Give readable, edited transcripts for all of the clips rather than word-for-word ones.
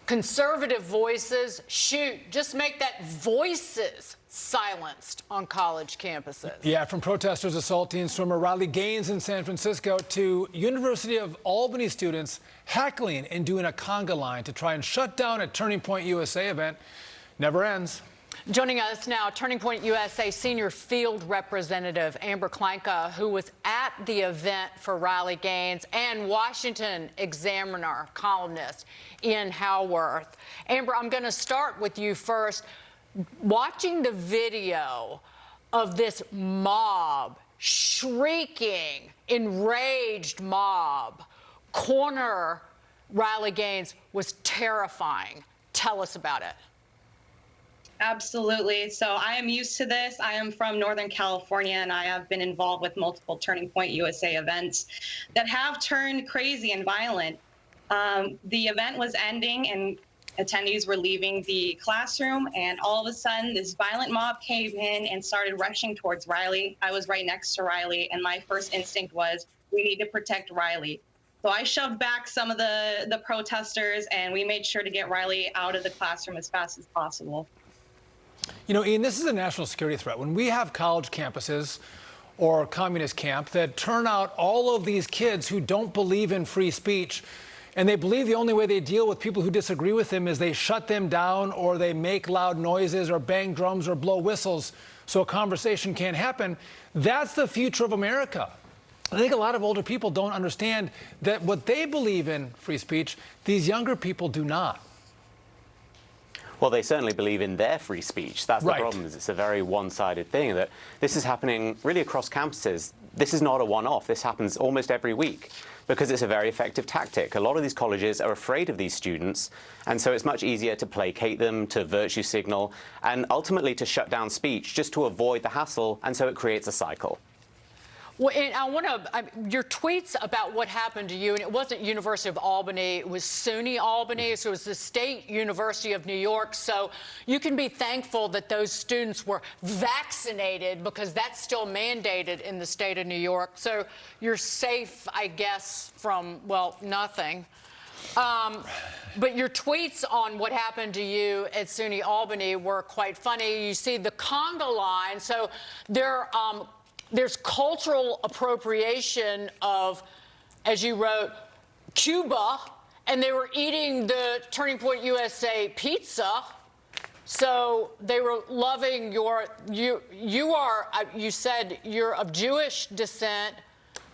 conservative voices, shoot, just make that voices silenced on college campuses. Yeah, from protesters assaulting swimmer Riley Gaines in San Francisco to University of Albany students heckling and doing a conga line to try and shut down a Turning Point USA event. Never ends. Joining us now, Turning Point USA senior field representative Amber Kleinka, who was at the event for Riley Gaines, and Washington Examiner columnist Ian Haworth. Amber, I'm going to start with you first. Watching the video of this mob, shrieking, enraged mob, corner Riley Gaines was terrifying. Tell us about it. Absolutely. So I am used to this. I am from Northern California, and I have been involved with multiple Turning Point USA events that have turned crazy and violent. The event was ending and attendees were leaving the classroom, and all of a sudden this violent mob came in and started rushing towards Riley. I was right next to Riley, and my first instinct was, we need to protect Riley. So I shoved back some of the protesters, and we made sure to get Riley out of the classroom as fast as possible. You know, Ian, this is a national security threat. When we have college campuses or communist camp that turn out all of these kids who don't believe in free speech, and they believe the only way they deal with people who disagree with them is they shut them down, or they make loud noises or bang drums or blow whistles so a conversation can't happen, that's the future of America. I think a lot of older people don't understand that what they believe in free speech, these younger people do not. Well, they certainly believe in their free speech. That's the problem, is it's a very one-sided thing, that this is happening really across campuses. This is not a one-off. This happens almost every week because it's a very effective tactic. A lot of these colleges are afraid of these students, and so it's much easier to placate them, to virtue signal, and ultimately to shut down speech just to avoid the hassle, and so it creates a cycle. Well, and I want to, your tweets about what happened to you, and it wasn't University of Albany, it was SUNY Albany, so it was the State University of New York. So you can be thankful that those students were vaccinated, because that's still mandated in the state of New York. So you're safe, I guess, from, well, nothing. But your tweets on what happened to you at SUNY Albany were quite funny. You see the conga line, so there's cultural appropriation of, as you wrote, Cuba, and they were eating the Turning Point USA pizza. So they were loving you said you're of Jewish descent.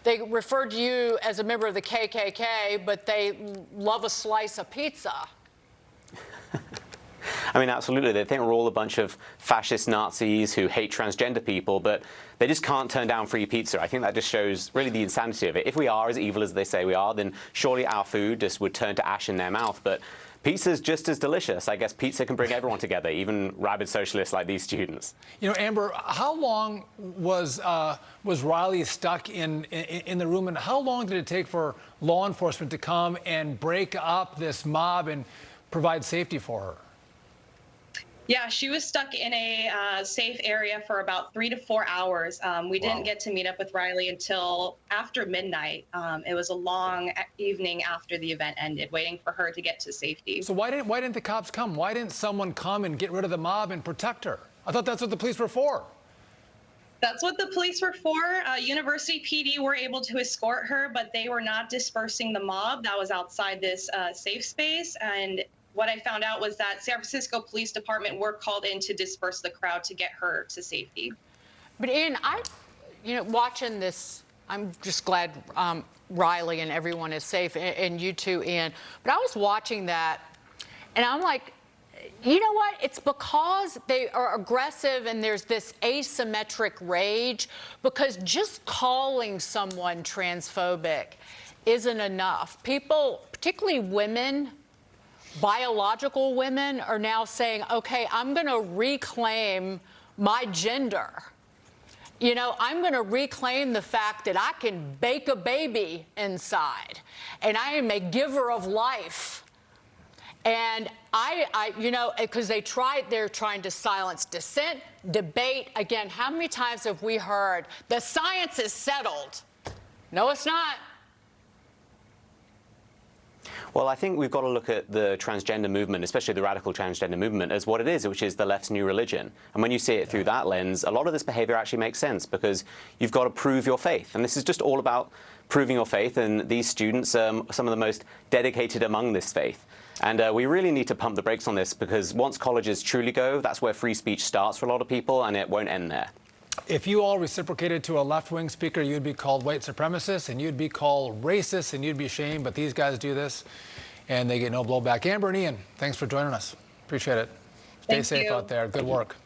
They referred to you as a member of the KKK, but they love a slice of pizza. I mean, absolutely. They think we're all a bunch of fascist Nazis who hate transgender people, but they just can't turn down free pizza. I think that just shows really the insanity of it. If we are as evil as they say we are, then surely our food just would turn to ash in their mouth. But pizza's just as delicious. I guess pizza can bring everyone together, even rabid socialists like these students. You know, Amber, how long was Riley stuck in the room, and how long did it take for law enforcement to come and break up this mob and provide safety for her? Yeah, she was stuck in a safe area for about 3 to 4 hours. We didn't get to meet up with Riley until after midnight. It was a long evening after the event ended, waiting for her to get to safety. So why didn't the cops come? Why didn't someone come and get rid of the mob and protect her? I thought that's what the police were for. That's what the police were for. University PD were able to escort her, but they were not dispersing the mob that was outside this safe space. And what I found out was that San Francisco Police Department were called in to disperse the crowd to get her to safety. But Ian, watching this, I'm just glad Riley and everyone is safe, and you too, Ian. But I was watching that, and I'm like, you know what? It's because they are aggressive and there's this asymmetric rage, because just calling someone transphobic isn't enough. People, particularly women, biological women, are now saying, okay, I'm going to reclaim my gender. You know, I'm going to reclaim the fact that I can bake a baby inside, and I am a giver of life. And because they're trying to silence dissent, debate. Again, how many times have we heard the science is settled? No, it's not. Well, I think we've got to look at the transgender movement, especially the radical transgender movement, as what it is, which is the left's new religion. And when you see it through that lens, a lot of this behavior actually makes sense because you've got to prove your faith. And this is just all about proving your faith. And these students are some of the most dedicated among this faith. And we really need to pump the brakes on this because once colleges truly go, that's where free speech starts for a lot of people, and it won't end there. If you all reciprocated to a left-wing speaker, you'd be called white supremacist, and you'd be called racist, and you'd be shamed. But these guys do this, and they get no blowback. Amber and Ian, thanks for joining us. Appreciate it. Stay Thank safe you. out there. Good work.